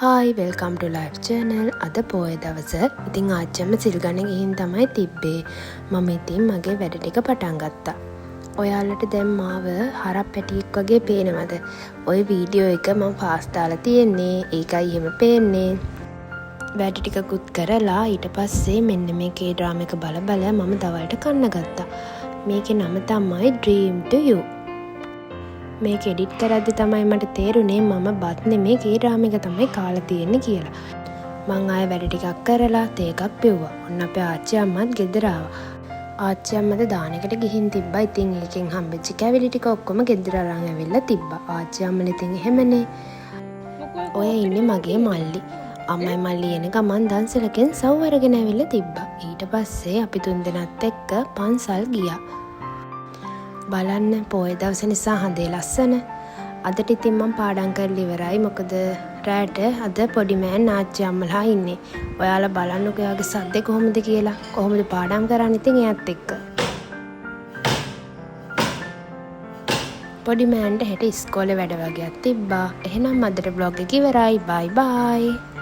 Hi, welcome to live channel. අද පොය දවස. ඉතින් ආච්චිම සිල් ගන්න ගිහින් තමයි තිබ්බේ. මම ඉතින් මගේ වැඩ ටික පටන් ගත්තා. ඔයාලට දැන් මාව හරක් පැටියෙක් වගේ පේනවද? ওই වීඩියෝ එක මම ෆාස්ට් දාලා තියෙන්නේ. ඒකයි එහෙම පේන්නේ. වැඩ ටිකකුත් කරලා ඊට පස්සේ මෙන්න මේ K-drama එක බල මම දවල්ට කන්න ගත්තා. මේකේ නම තමයි Dream to You. මේක එඩිට් කරද්දි තමයි මට තේරුනේ මම බත් නෙමේ K-drama එක තමයි කාලා තියෙන්නේ කියලා. මං ආයෙ වැඩ ටිකක් කරලා තේ එකක් බිව්වා. ඔන්න අපේ ආච්චි අම්මත් ගෙදර ආවා. ආච්චි අම්මද දානෙකට ගිහින් තිබ්බා. ඉතින් ඒකෙන් හම්බෙච්ච කැවිලි ටික ඔක්කොම ගෙදර අරන් ඇවිල්ලා තිබ්බා. ආච්චි අම්මනේ ඉතින් එහෙමනේ. ඔය ඉන්නේ මගේ මල්ලි. අම්මයි මල්ලි එන ගමන් දන්සලකින් සව් අරගෙන ඇවිල්ලා තිබ්බා. ඊට පස්සේ අපි තුන්දෙනාත් එක්ක පන්සල් ගියා. බලන්න පොය දවස නිසා හඳේ ලස්සන. අදට ඉතින් මම පාඩම් කරලා ඉවරයි. මොකද රැට අද පොඩි මෑන් ආච්චි අම්මලා ඉන්නේ. ඔයාලා බලන්නකෝ එයාගේ සද්දේ කොහොමද කියලා. කොහොමද පාඩම් කරන්නේ ඉතින් එයාත් එක්ක. පොඩි මෑන්ට හෙට ඉස්කෝලේ වැඩ වගේක් තිබ්බා. එහෙනම් අදට vlog එක ඉවරයි. bye bye.